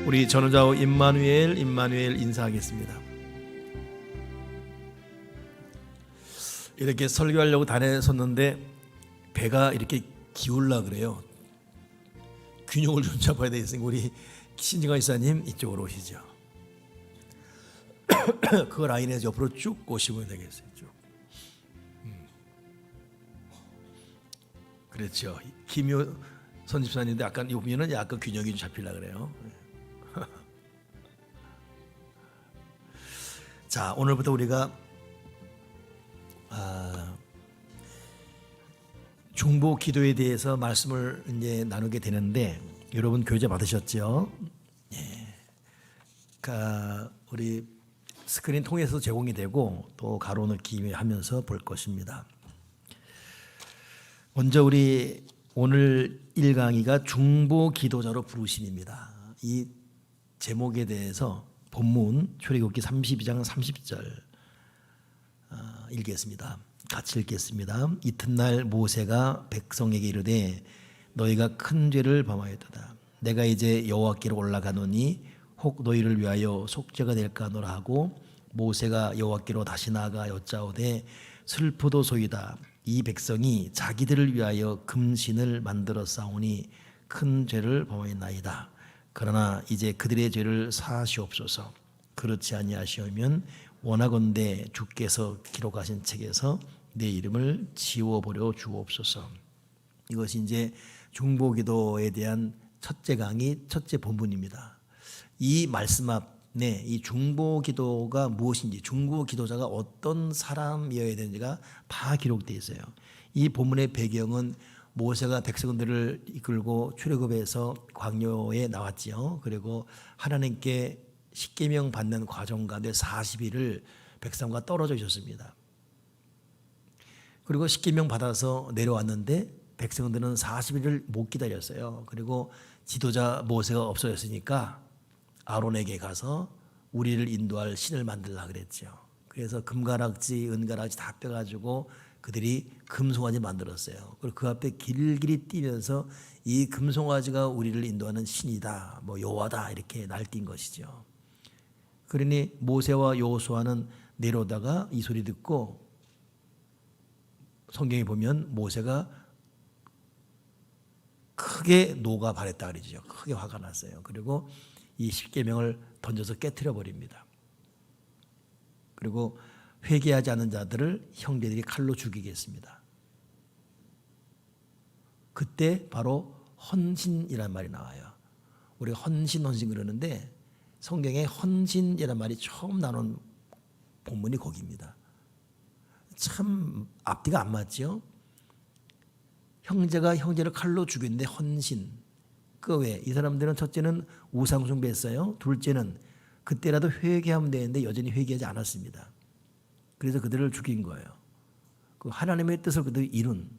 우리 전우좌우 임마누엘 인사하겠습니다. 이렇게 설교하려고 단에 섰는데 배가 이렇게 기울라 그래요. 균형을 좀 잡아야 되겠으니 우리 신진강 이사님 이쪽으로 오시죠. 그 라인에서 옆으로 쭉 오시면 되겠어요. 쭉. 그렇죠. 김효 선집사님도 약간 보면은 약간 균형이 좀 잡히려 그래요. 자, 오늘부터 우리가 중보 기도에 대해서 말씀을 이제 나누게 되는데, 여러분 교재 받으셨죠? 예. 그러니까 우리 스크린 통해서 제공이 되고 또 가로넣기 하면서 볼 것입니다. 먼저 우리 오늘 1강의가 중보 기도자로 부르심입니다. 이 제목에 대해서 본문 출애굽기 32장 30절 읽겠습니다. 같이 읽겠습니다. 이튿날 모세가 백성에게 이르되 너희가 큰 죄를 범하였도다. 내가 이제 여호와께로 올라가노니 혹 너희를 위하여 속죄가 될까 하노라 하고, 모세가 여호와께로 다시 나아가 여짜오되 슬프도소이다. 이 백성이 자기들을 위하여 금신을 만들어 싸우니 큰 죄를 범하였나이다. 그러나 이제 그들의 죄를 사하시옵소서. 그렇지 아니하시오면 원하건대 주께서 기록하신 책에서 내 이름을 지워버려 주옵소서. 이것이 이제 중보기도에 대한 첫째 강의, 첫째 본문입니다. 이 말씀 앞에 이 중보기도가 무엇인지, 중보기도자가 어떤 사람이어야 되는지가 다 기록되어 있어요. 이 본문의 배경은 모세가 백성들을 이끌고 출애굽에서 광야에 나왔지요. 그리고 하나님께 십계명 받는 과정 가운데 40일을 백성과 떨어져 있었습니다. 그리고 십계명 받아서 내려왔는데 백성들은 40일을 못 기다렸어요. 그리고 지도자 모세가 없어졌으니까 아론에게 가서 우리를 인도할 신을 만들라 그랬죠. 그래서 금가락지, 은가락지 다 빼가지고 그들이 금송아지 만들었어요. 그리고 그 앞에 길길이 뛰면서 이 금송아지가 우리를 인도하는 신이다, 뭐 여호와다 이렇게 날뛴 것이죠. 그러니 모세와 여호수아는 내려오다가 이 소리 듣고, 성경에 보면 모세가 크게 노가 발했다 그러죠. 크게 화가 났어요. 그리고 이 십계명을 던져서 깨트려 버립니다. 그리고 회개하지 않은 자들을 형제들이 칼로 죽이겠습니다. 그때 바로 헌신이란 말이 나와요. 우리가 헌신 그러는데 성경에 헌신이란 말이 처음 나온 본문이 거기입니다. 참 앞뒤가 안 맞죠? 형제가 형제를 칼로 죽였는데 헌신. 그 왜? 이 사람들은 첫째는 우상 숭배했어요. 둘째는 그때라도 회개하면 되는데 여전히 회개하지 않았습니다. 그래서 그들을 죽인 거예요. 그 하나님의 뜻을 그들이 이룬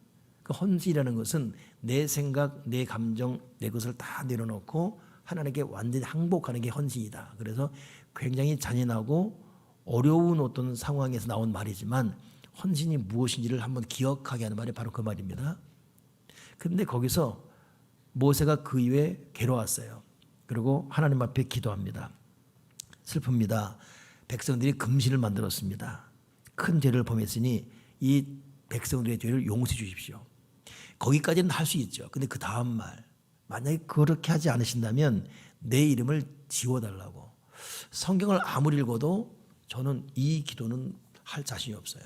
그 헌신이라는 것은 내 생각, 내 감정, 내 것을 다 내려놓고 하나님께 완전히 항복하는 게 헌신이다. 그래서 굉장히 잔인하고 어려운 어떤 상황에서 나온 말이지만 헌신이 무엇인지를 한번 기억하게 하는 말이 바로 그 말입니다. 그런데 거기서 모세가 그 이후에 괴로웠어요. 그리고 하나님 앞에 기도합니다. 슬픕니다. 백성들이 금신을 만들었습니다. 큰 죄를 범했으니 이 백성들의 죄를 용서해 주십시오. 거기까지는 할 수 있죠. 근데 그 다음 말, 만약에 그렇게 하지 않으신다면 내 이름을 지워달라고. 성경을 아무리 읽어도 저는 이 기도는 할 자신이 없어요.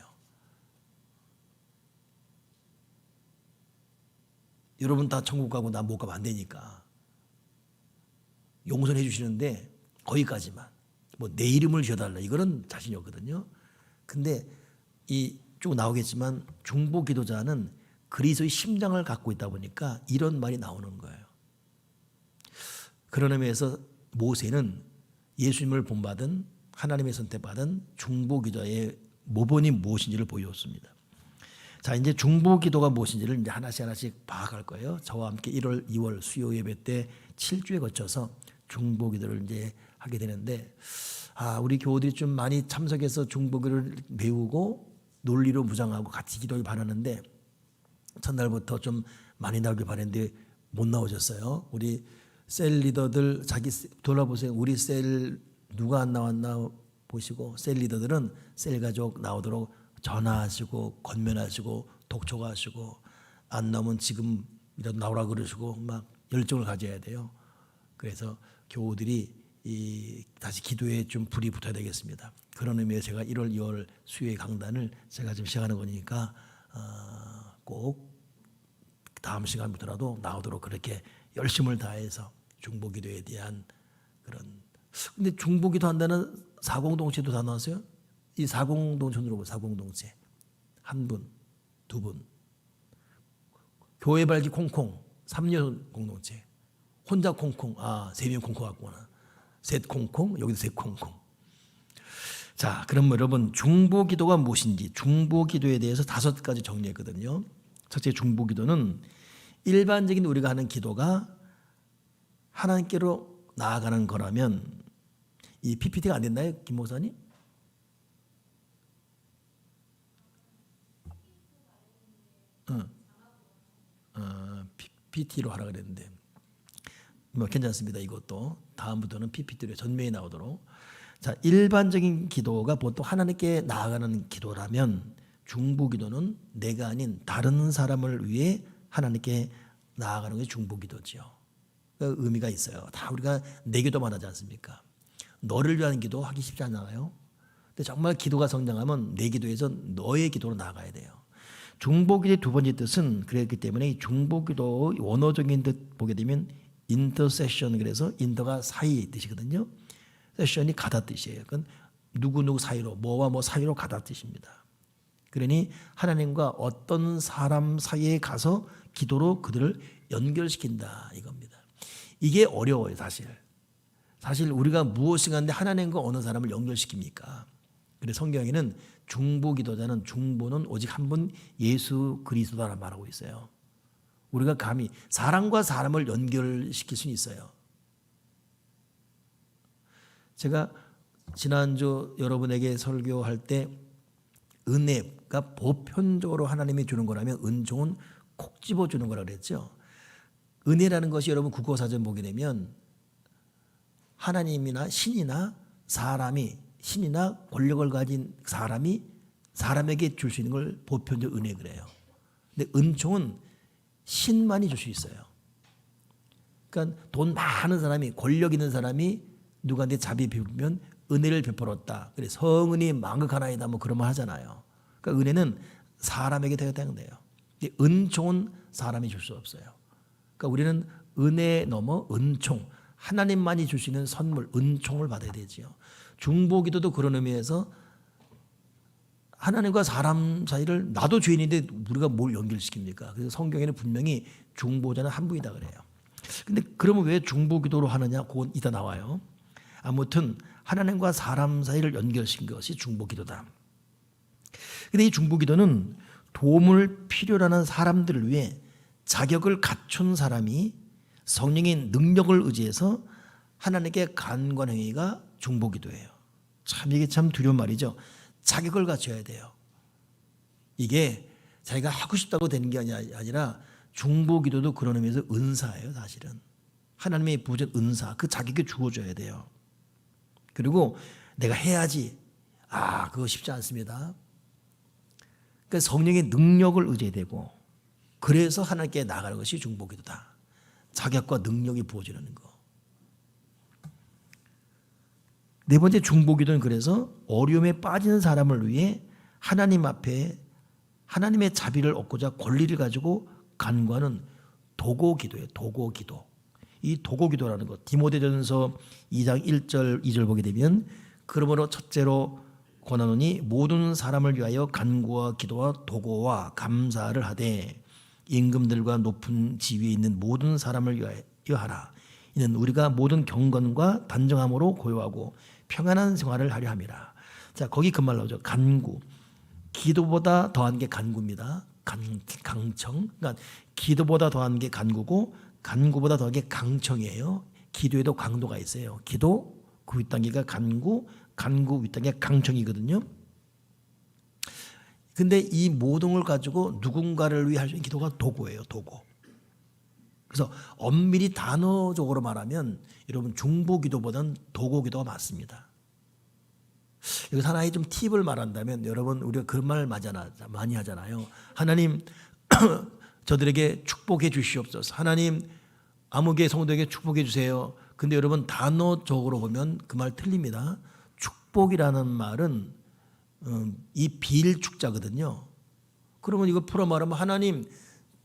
여러분 다 천국 가고 나 못 가면 안 되니까 용서해 주시는데 거기까지만. 뭐 내 이름을 지어달라, 이거는 자신이 없거든요. 근데 이 쭉 나오겠지만 중보 기도자는 그리스도의 심장을 갖고 있다 보니까 이런 말이 나오는 거예요. 그런 의미에서 모세는 예수님을 본받은, 하나님의 선택받은 중보 기도의 모본이 무엇인지를 보여줬습니다. 자, 이제 중보 기도가 무엇인지를 이제 하나씩 파악할 거예요. 저와 함께 1월, 2월 수요 예배 때 7주에 거쳐서 중보 기도를 이제 하게 되는데, 우리 교우들이 좀 많이 참석해서 중보 기도를 배우고 논리로 무장하고 같이 기도를 바라는데, 첫날부터 좀 많이 나오길 바랬는데 못 나오셨어요. 우리 셀 리더들 자기 돌아보세요. 우리 셀 누가 안 나왔나 보시고 셀 리더들은 셀 가족 나오도록 전화하시고 권면하시고 독촉하시고 안 나오면 지금이라도 나오라 그러시고 막 열정을 가져야 돼요. 그래서 교우들이 다시 기도에 좀 불이 붙어야 되겠습니다. 그런 의미에서 제가 1월, 2월 수요일 강단을 제가 지금 시작하는 거니까 꼭 다음 시간부터라도 나오도록 그렇게 열심을 다해서 중보기도에 대한 그런. 근데 중보기도 한다는 사공동체도 다 나왔어요. 이 사공동체 들어보세요. 사공동체 한 분, 두 분. 교회 발기 콩콩 3년 공동체. 혼자 콩콩, 3명 콩콩 갖고나. 셋 콩콩, 여기도 셋 콩콩. 자, 그럼 여러분 중보기도가 무엇인지 중보기도에 대해서 5가지 정리했거든요. 첫째, 중보기도는 일반적인 우리가 하는 기도가 하나님께로 나아가는 거라면 이 PPT가 안 됐나요, 김 목사님? PPT로 하라 그랬는데 뭐 괜찮습니다. 이것도 다음부터는 PPT로 전면에 나오도록. 자, 일반적인 기도가 보통 하나님께 나아가는 기도라면 중보기도는 내가 아닌 다른 사람을 위해 하나님께 나아가는 게 중보기도죠. 그 의미가 있어요. 다 우리가 내 기도만 하지 않습니까? 너를 위한 기도 하기 쉽지 않아요. 근데 정말 기도가 성장하면 내 기도에서 너의 기도로 나아가야 돼요. 중보기도의 두 번째 뜻은 그랬기 때문에 이 중보기도 원어적인 뜻 보게 되면 인터세션, 그래서 인터가 사이 뜻이거든요. 세션이 가다 뜻이에요. 그건 누구누구 사이로, 뭐와 뭐 사이로 가다 뜻입니다. 그러니 하나님과 어떤 사람 사이에 가서 기도로 그들을 연결시킨다 이겁니다. 이게 어려워요, 사실. 사실 우리가 무엇인가 하는데 하나님과 어느 사람을 연결시킵니까? 그래서 성경에는 중보기도자는 중보는 오직 한 분 예수 그리스도라고 말하고 있어요. 우리가 감히 사람과 사람을 연결시킬 수는 있어요. 제가 지난주 여러분에게 설교할 때 은혜가 보편적으로 하나님이 주는 거라면 은총은 콕 집어주는 거라고 그랬죠. 은혜라는 것이 여러분 국어사전 보게 되면 하나님이나 신이나 사람이, 신이나 권력을 가진 사람이 사람에게 줄 수 있는 걸 보편적 은혜 그래요. 근데 은총은 신만이 줄 수 있어요. 그러니까 돈 많은 사람이, 권력 있는 사람이 누구한테 자비 베풀면 은혜를 베풀었다. 그래 성은이 망극하나이다 뭐 그런 말 하잖아요. 그러니까 은혜는 사람에게 되었다는 거예요. 은총은 사람이 줄 수 없어요. 그러니까 우리는 은혜 넘어 은총, 하나님만이 주시는 선물, 은총을 받아야 되지요. 중보기도도 그런 의미에서 하나님과 사람 사이를, 나도 죄인인데 우리가 뭘 연결시킵니까? 그래서 성경에는 분명히 중보자는 한 분이다 그래요. 근데 그러면 왜 중보기도로 하느냐? 그건 이따 나와요. 아무튼 하나님과 사람 사이를 연결시킨 것이 중보기도다. 근데 이 중보기도는 도움을 필요로 하는 사람들을 위해 자격을 갖춘 사람이 성령의 능력을 의지해서 하나님께 간구하는 행위가 중보기도예요. 참 이게 참 두려운 말이죠. 자격을 갖춰야 돼요. 이게 자기가 하고 싶다고 되는 게 아니라 중보기도도 그런 의미에서 은사예요. 사실은 하나님의 부어준 은사, 그 자격이 주어져야 돼요. 그리고 내가 해야지, 그거 쉽지 않습니다. 그러니까 성령의 능력을 의지해야 되고, 그래서 하나님께 나가는 것이 중보기도다. 자격과 능력이 부어지는 거. 네 번째, 중보기도는 그래서 어려움에 빠진 사람을 위해 하나님 앞에 하나님의 자비를 얻고자 권리를 가지고 간구하는 도고기도예요. 도고기도. 이 도고기도라는 것, 디모데전서 2장 1절 2절 보게 되면, 그러므로 첫째로 권하노니 모든 사람을 위하여 간구와 기도와 도고와 감사를 하되 임금들과 높은 지위에 있는 모든 사람을 위하여 하라. 이는 우리가 모든 경건과 단정함으로 고요하고 평안한 생활을 하려 함이라. 자, 거기 그 말 나오죠. 간구. 기도보다 더한 게 간구입니다. 강청. 그러니까 기도보다 더한 게 간구고, 간구보다 더한 게 강청이에요. 기도에도 강도가 있어요. 기도 그 윗단계가 간구, 간구 윗단계가 강청이거든요. 근데 이 모든 걸 가지고 누군가를 위해 할 수 있는 기도가 도고예요. 도고. 그래서 엄밀히 단어적으로 말하면 여러분 중보기도보다는 도고기도가 맞습니다. 여기서 하나의 좀 팁을 말한다면 여러분 우리가 그런 말 많이 하잖아요. 하나님 저들에게 축복해 주시옵소서. 하나님 아무개 성도에게 축복해 주세요. 근데 여러분 단어적으로 보면 그 말 틀립니다. 축복이라는 말은 이 비일축자거든요. 그러면 이거 풀어 말하면 하나님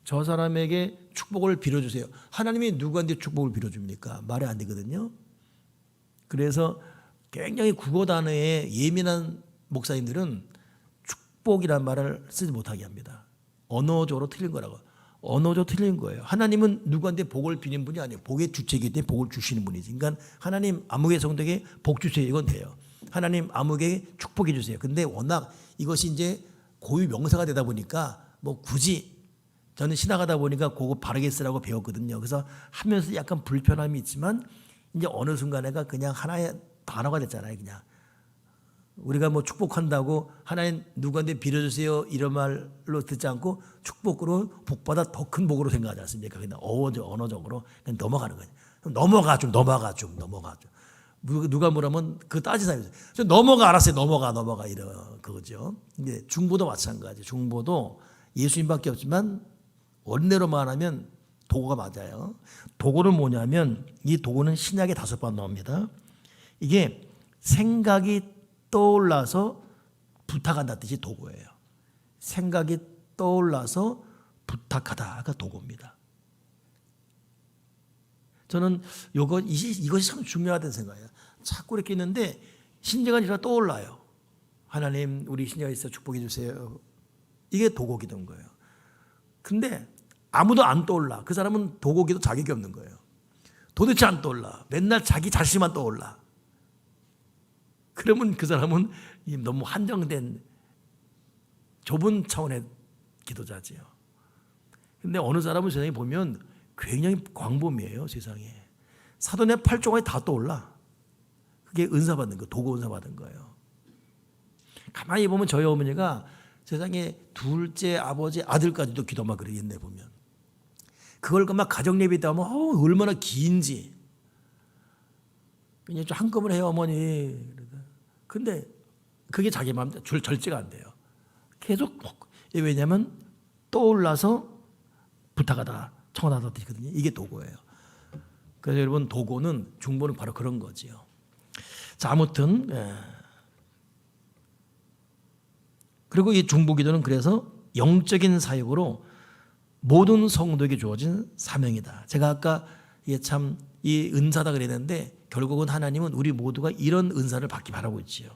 저 사람에게 축복을 빌어주세요. 하나님이 누구한테 축복을 빌어줍니까? 말이 안 되거든요. 그래서 굉장히 국어 단어에 예민한 목사님들은 축복이란 말을 쓰지 못하게 합니다. 언어적으로 틀린 거라고. 언어적으로 틀린 거예요. 하나님은 누구한테 복을 비는 분이 아니에요. 복의 주체이기 때문에 복을 주시는 분이지. 그러니까 하나님 아무개 성도에게 복 주세요. 이건 돼요. 하나님 아무개 축복해 주세요. 근데 워낙 이것이 이제 고유 명사가 되다 보니까 뭐 굳이 저는 신학하다 보니까 그거 바르게 쓰라고 배웠거든요. 그래서 하면서 약간 불편함이 있지만 이제 어느 순간에가 그냥 하나의 단어가 됐잖아요. 그냥 우리가 뭐 축복한다고 하나님 누구한테 빌어주세요 이런 말로 듣지 않고 축복으로 복보다 더 큰 복으로 생각하지 않습니까? 그냥 언어적으로 그냥 넘어가는 거예요. 넘어가 좀. 누가 물으면 그 따지사요. 넘어가 알았어요. 넘어가 이런 그거죠. 이제 중보도 마찬가지. 중보도 예수님밖에 없지만 원래로 말하면 도구가 맞아요. 도구는 뭐냐면 이 도구는 신약에 5번 나옵니다. 이게 생각이 떠올라서 부탁한다는 뜻이 도구예요. 생각이 떠올라서 부탁하다가 도구입니다. 저는 이것이 참 중요하다는 생각이에요. 자꾸 이렇게 있는데 신령한 일이 떠올라요. 하나님 우리 신령이 있어 축복해 주세요. 이게 도구기도인 거예요. 근데 아무도 안 떠올라. 그 사람은 도구기도 자격이 없는 거예요. 도대체 안 떠올라. 맨날 자기 자신만 떠올라. 그러면 그 사람은 너무 한정된 좁은 차원의 기도자지요. 근데 어느 사람은 세상에 보면 굉장히 광범위해요. 세상에. 사돈의 8종이 다 떠올라. 그게 은사 받는 거, 도구 은사 받은 거예요. 가만히 보면 저희 어머니가 세상에 둘째 아버지 아들까지도 기도만 그러겠네 보면. 그걸 막 가정 예배 때 하면 얼마나 긴지. 그냥 좀 한꺼번에 해요 어머니. 근데 그게 자기 마음 절제가 안 돼요. 계속 왜냐하면 떠올라서 부탁하다 청하다 뜻이거든요. 이게 도구예요. 그래서 여러분 도구는 중보는 바로 그런 거지요. 자 아무튼 그리고 이 중보기도는 그래서 영적인 사역으로 모든 성도에게 주어진 사명이다. 제가 아까 이게 참 이 은사다 그랬는데 결국은 하나님은 우리 모두가 이런 은사를 받기 바라고 있지요.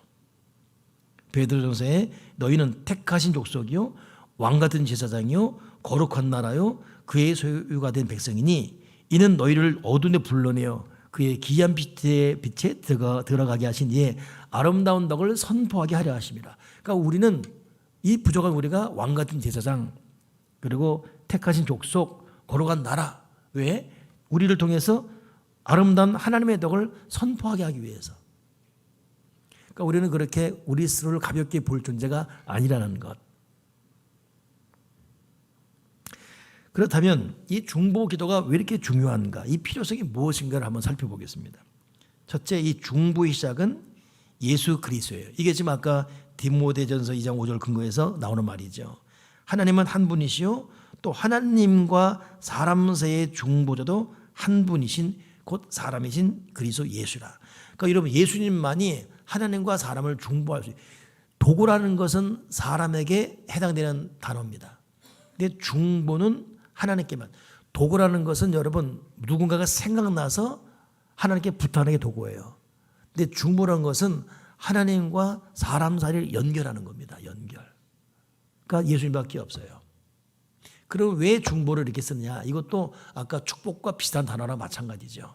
베드로전서에 너희는 택하신 족속이요 왕 같은 제사장이요 거룩한 나라요 그의 소유가 된 백성이니 이는 너희를 어둠에 불러내어 그의 기이한 빛에 들어가게 하신 이의 아름다운 덕을 선포하게 하려 하십니다. 그러니까 우리는 이 부족한 우리가 왕 같은 제사장 그리고 택하신 족속 거룩한 나라 왜? 우리를 통해서 아름다운 하나님의 덕을 선포하게 하기 위해서. 그러니까 우리는 그렇게 우리 스스로를 가볍게 볼 존재가 아니라는 것. 그렇다면 이 중보 기도가 왜 이렇게 중요한가? 이 필요성이 무엇인가를 한번 살펴보겠습니다. 첫째, 이 중보의 시작은 예수 그리스도예요. 이게 지금 아까 디모데전서 2장 5절 근거에서 나오는 말이죠. 하나님은 한 분이시요 또 하나님과 사람 사이의 중보자도 한 분이신 곧 사람이신 그리스도 예수라. 그러니까 여러분 예수님만이 하나님과 사람을 중보할 수 있어요. 도구라는 것은 사람에게 해당되는 단어입니다. 근데 중보는 하나님께만. 도구라는 것은 여러분 누군가가 생각나서 하나님께 부탁하는 게 도구예요. 근데 중보라는 것은 하나님과 사람 사이를 연결하는 겁니다. 연결. 그러니까 예수님밖에 없어요. 그럼 왜 중보를 이렇게 쓰느냐? 이것도 아까 축복과 비슷한 단어랑 마찬가지죠.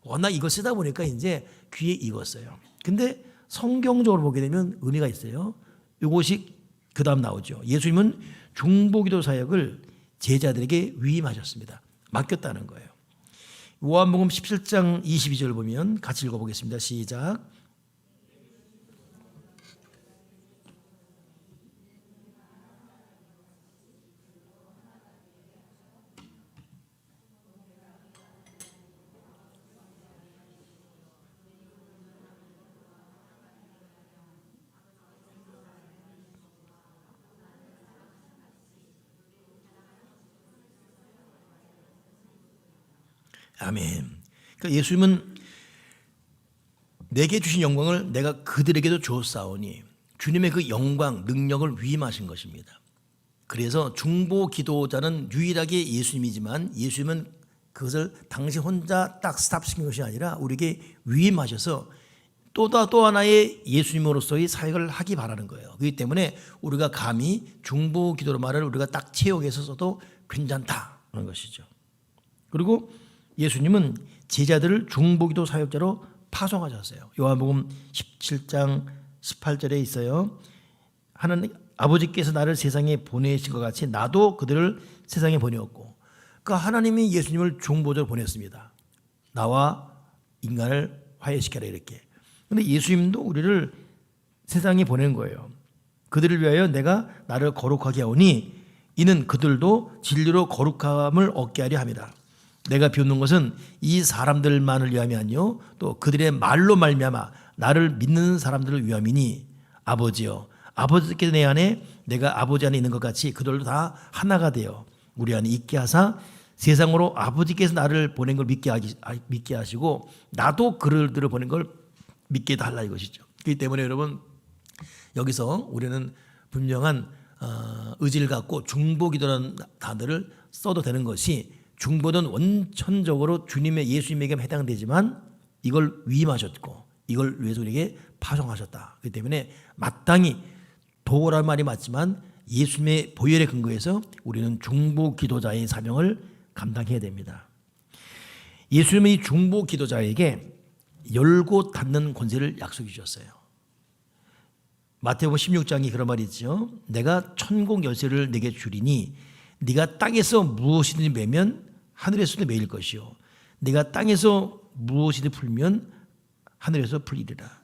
워낙 이거 쓰다 보니까 이제 귀에 익었어요. 근데 성경적으로 보게 되면 의미가 있어요. 이것이 그 다음 나오죠. 예수님은 중보기도 사역을 제자들에게 위임하셨습니다. 맡겼다는 거예요. 요한복음 17장 22절 보면 같이 읽어보겠습니다. 시작. 아멘. 그러니까 예수님은 내게 주신 영광을 내가 그들에게도 주었사오니 주님의 그 영광, 능력을 위임하신 것입니다. 그래서 중보 기도자는 유일하게 예수님이지만 예수님은 그것을 당신 혼자 딱 스탑시킨 것이 아니라 우리에게 위임하셔서 또 하나의 예수님으로서의 사역을 하기 바라는 거예요. 그렇기 때문에 우리가 감히 중보 기도로 말을 우리가 딱 채용해서 써도 괜찮다는 것이죠. 그리고 예수님은 제자들을 중보 기도 사역자로 파송하셨어요. 요한복음 17장 18절에 있어요. 하나님 아버지께서 나를 세상에 보내신 것 같이 나도 그들을 세상에 보내었고, 그러니까 하나님이 예수님을 중보자로 보냈습니다. 나와 인간을 화해시켜라 이렇게. 그런데 예수님도 우리를 세상에 보낸 거예요. 그들을 위하여 내가 나를 거룩하게 하오니 이는 그들도 진리로 거룩함을 얻게 하려 함이라. 내가 비웃는 것은 이 사람들만을 위함이 아니요 또 그들의 말로 말미암아 나를 믿는 사람들을 위함이니 아버지여 아버지께서 내 안에 내가 아버지 안에 있는 것 같이 그들도 다 하나가 되어 우리 안에 있게 하사 세상으로 아버지께서 나를 보낸 걸 믿게 하시고 나도 그들을 보낸 걸 믿게 해달라 이것이죠. 그렇기 때문에 여러분 여기서 우리는 분명한 의지를 갖고 중보기도라는 단어를 써도 되는 것이 중보는 원천적으로 주님의 예수님에게 해당되지만 이걸 위임하셨고 이걸 위해서 우리에게 파송하셨다. 그렇기 때문에 마땅히 도라는 말이 맞지만 예수님의 보혈에 근거해서 우리는 중보기도자의 사명을 감당해야 됩니다. 예수님은 이 중보기도자에게 열고 닫는 권세를 약속해 주셨어요. 마태복음 16장이 그런 말이 있죠. 내가 천국 열쇠를 내게 주리니 네가 땅에서 무엇이든지 매면 하늘에서도 매일 것이요 네가 땅에서 무엇이든지 풀면 하늘에서 풀리리라.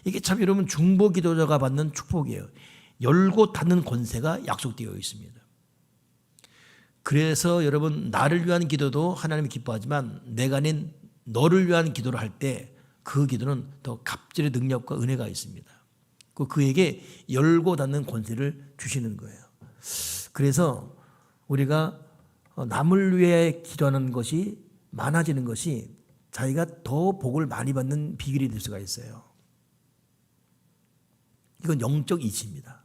이게 참 여러분 중보기도자가 받는 축복이에요. 열고 닫는 권세가 약속되어 있습니다. 그래서 여러분 나를 위한 기도도 하나님이 기뻐하지만 내가 아닌 너를 위한 기도를 할 때 그 기도는 더 갑절의 능력과 은혜가 있습니다. 그에게 열고 닫는 권세를 주시는 거예요. 그래서 우리가 남을 위해 기도하는 것이 많아지는 것이 자기가 더 복을 많이 받는 비결이 될 수가 있어요. 이건 영적 이치입니다.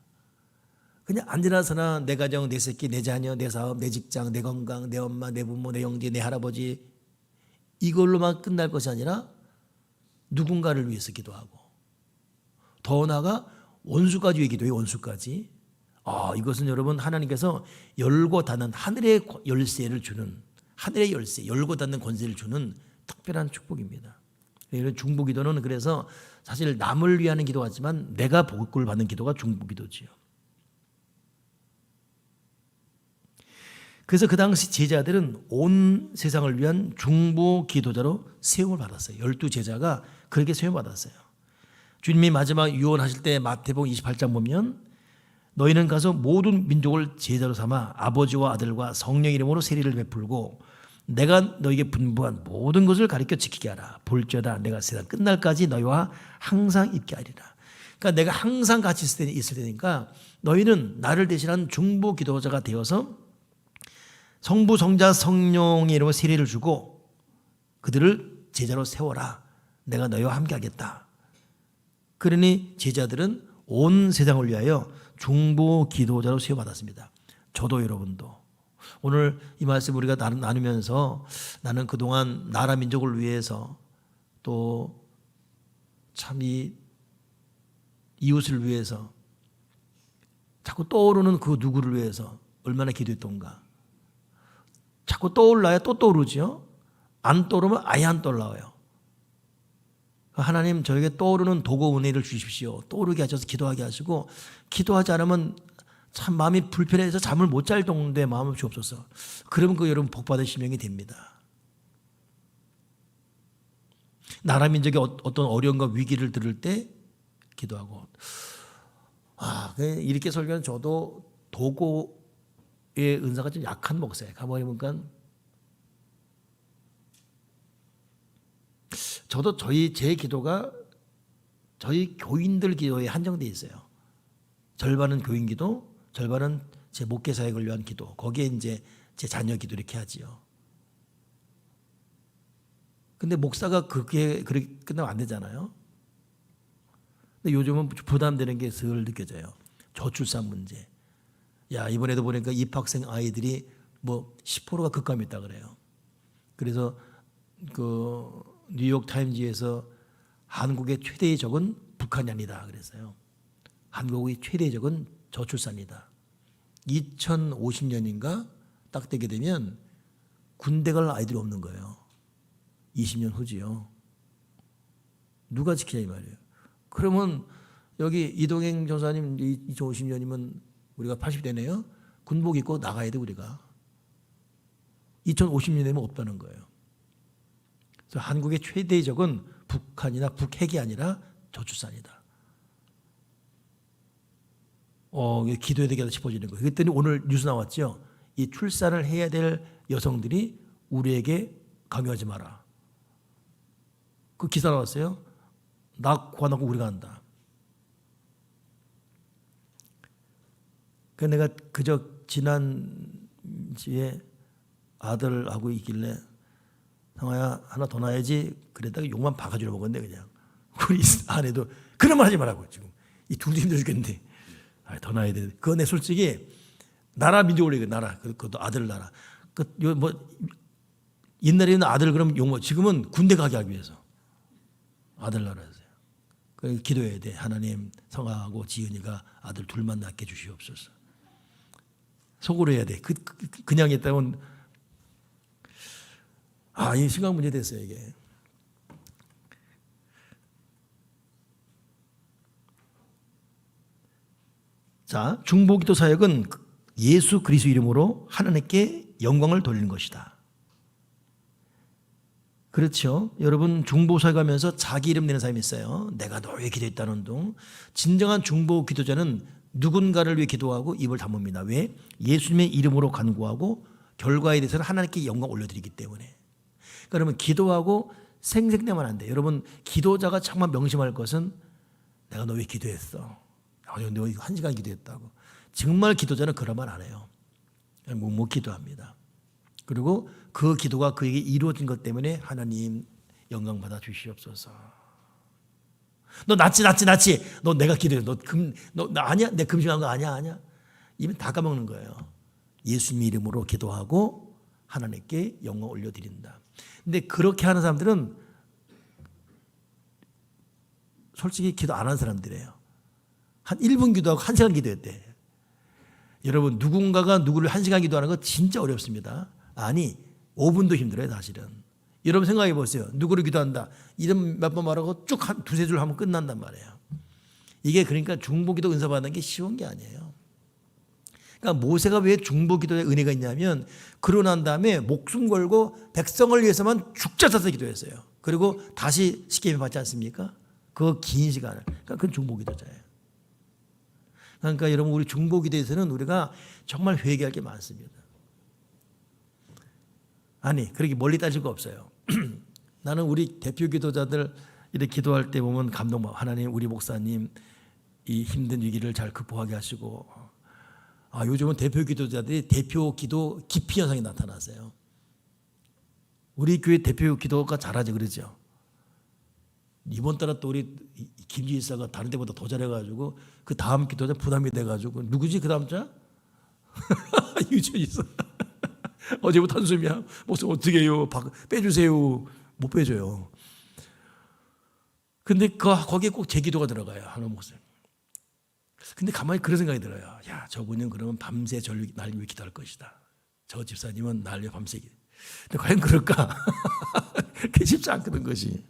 그냥 언제나서나 내 가정, 내 새끼, 내 자녀, 내 사업, 내 직장, 내 건강, 내 엄마, 내 부모, 내 형제, 내 할아버지 이걸로만 끝날 것이 아니라 누군가를 위해서 기도하고 더 나아가 원수까지 위해 기도해요. 원수까지. 이것은 여러분 하나님께서 열고 닫는 하늘의 열쇠를 주는 하늘의 열쇠, 열고 닫는 권세를 주는 특별한 축복입니다. 이런 중보기도는 그래서 사실 남을 위하는 기도 같지만 내가 복을 받는 기도가 중보기도지요. 그래서 그 당시 제자들은 온 세상을 위한 중보기도자로 세움을 받았어요. 12제자가 그렇게 세움을 받았어요. 주님이 마지막 유언하실 때 마태복음 28장 보면 너희는 가서 모든 민족을 제자로 삼아 아버지와 아들과 성령 이름으로 세례를 베풀고 내가 너에게 분부한 모든 것을 가르쳐 지키게 하라. 볼지어다 내가 세상 끝날까지 너희와 항상 있게 하리라. 그러니까 내가 항상 같이 있을 테니까 너희는 나를 대신한 중보 기도자가 되어서 성부 성자 성령의 이름으로 세례를 주고 그들을 제자로 세워라. 내가 너희와 함께 하겠다. 그러니 제자들은 온 세상을 위하여 중보 기도자로 세워받았습니다. 저도 여러분도 오늘 이 말씀 우리가 나누면서 나는 그동안 나라 민족을 위해서 또 참 이 이웃을 위해서 자꾸 떠오르는 그 누구를 위해서 얼마나 기도했던가. 자꾸 떠올라야 또 떠오르죠. 안 떠오르면 아예 안 떠올라요. 하나님 저에게 떠오르는 도구 은혜를 주십시오. 떠오르게 하셔서 기도하게 하시고 기도하지 않으면 참 마음이 불편해서 잠을 못 잘 정도의 마음을 주옵소서. 그러면 그 여러분 복받은 심령이 됩니다. 나라 민족의 어떤 어려움과 위기를 들을 때 기도하고 이렇게 설교는 저도 도구의 은사가 좀 약한 목사예요. 가만히 보니까 저도 제 기도가 저희 교인들 기도에 한정되어 있어요. 절반은 교인 기도, 절반은 제 목회 사역을 위한 기도. 거기에 이제 제 자녀 기도 이렇게 하지요. 근데 목사가 그렇게 끝나면 안 되잖아요. 근데 요즘은 부담되는 게 슬 느껴져요. 저출산 문제. 야, 이번에도 보니까 입학생 아이들이 뭐 10%가 극감이 있다 그래요. 그래서 그 뉴욕 타임즈에서 한국의 최대의 적은 북한이 아니다 그랬어요. 한국의 최대의 적은 저출산이다. 2050년인가 딱 되게 되면 군대 갈 아이들이 없는 거예요. 20년 후지요. 누가 지키냐 이 말이에요. 그러면 여기 이동행 전사님 2050년이면 우리가 80대네요. 군복 입고 나가야 돼 우리가. 2050년 되면 없다는 거예요. 그래서 한국의 최대의 적은 북한이나 북핵이 아니라 저출산이다. 기도의 대결이 짚어지는 거예요. 그랬더니 오늘 뉴스 나왔죠. 이 출산을 해야 될 여성들이 우리에게 강요하지 마라. 그 기사 나왔어요. 나 구하고 우리가 한다. 그 내가 그저 지난주에 아들하고 있길래 형아야 하나 더 낳아야지 그랬다가 욕만 바가지로 먹었네 그냥. 우리 아내도 그런 말 하지 말라고 지금. 이 둘도 힘들어 죽겠는데 더 낳아야 돼. 그거 내 솔직히 나라 민족을 얘기해. 나라 그것도 아들 나라. 뭐 옛날에는 아들 그러면 욕 먹. 지금은 군대 가게 하기 위해서 아들 나라였어요. 그래서 기도해야 돼. 하나님 성아하고 지은이가 아들 둘만 낳게 주시옵소서. 속으로 해야 돼. 그냥 했다면 이 심각 문제 됐어요 이게. 자, 중보기도 사역은 예수 그리스도 이름으로 하나님께 영광을 돌리는 것이다. 그렇죠. 여러분 중보 사역하면서 자기 이름 내는 사람이 있어요. 내가 널 위해 기도했다는 둥. 진정한 중보 기도자는 누군가를 위해 기도하고 입을 다뭅니다. 왜? 예수님의 이름으로 간구하고 결과에 대해서는 하나님께 영광 올려드리기 때문에. 그러면 기도하고 생색내면 안 돼. 여러분 기도자가 정말 명심할 것은 내가 너 왜 기도했어? 너 1시간 기도했다고. 정말 기도자는 그런 말 안 해요. 못 기도합니다. 그리고 그 기도가 그에게 이루어진 것 때문에 하나님 영광 받아 주시옵소서. 너 낫지. 너 내가 기도해. 너 아니야? 내 금식한 거 아니야? 이미 다 까먹는 거예요. 예수님 이름으로 기도하고 하나님께 영광 올려드린다. 근데 그렇게 하는 사람들은 솔직히 기도 안 하는 사람들이에요. 한 1분 기도하고 1시간 기도했대. 여러분 누군가가 누구를 1시간 기도하는 거 진짜 어렵습니다. 아니 5분도 힘들어요 사실은. 여러분 생각해 보세요. 누구를 기도한다. 이름 몇 번 말하고 쭉 두세 줄 하면 끝난단 말이에요. 이게 그러니까 중보기도 은사 받는 게 쉬운 게 아니에요. 그러니까 모세가 왜 중보기도에 은혜가 있냐면 그러고 난 다음에 목숨 걸고 백성을 위해서만 죽자 사서 기도했어요. 그리고 다시 십계명 받지 않습니까? 그 긴 시간을. 그러니까 그건 중보기도자예요. 그러니까 여러분 우리 중보기도에서는 우리가 정말 회개할 게 많습니다. 아니 그렇게 멀리 따질 거 없어요. 나는 우리 대표 기도자들 이렇게 기도할 때 보면 감동받아. 하나님 우리 목사님 이 힘든 위기를 잘 극복하게 하시고 요즘은 대표 기도자들이 대표 기도 기피 현상이 나타났어요. 우리 교회 대표 기도가 잘하지 그러죠. 이번 달에 또 우리 김지 일사가 다른 데보다 더 잘해가지고 그 다음 기도자 부담이 돼가지고 누구지 그 다음 자? 유진 있어. 어제부터 한숨이야. 목사 어떻게 해요? 빼주세요. 못 빼줘요. 근데 거기에 꼭 제 기도가 들어가요. 하나님 목사. 근데 가만히 그런 생각이 들어요. 야, 저분은 그러면 밤새 날 위해 기도할 것이다. 저 집사님은 날 위해 밤새 기도. 근데 과연 그럴까? 그게 쉽지 않거든 것이.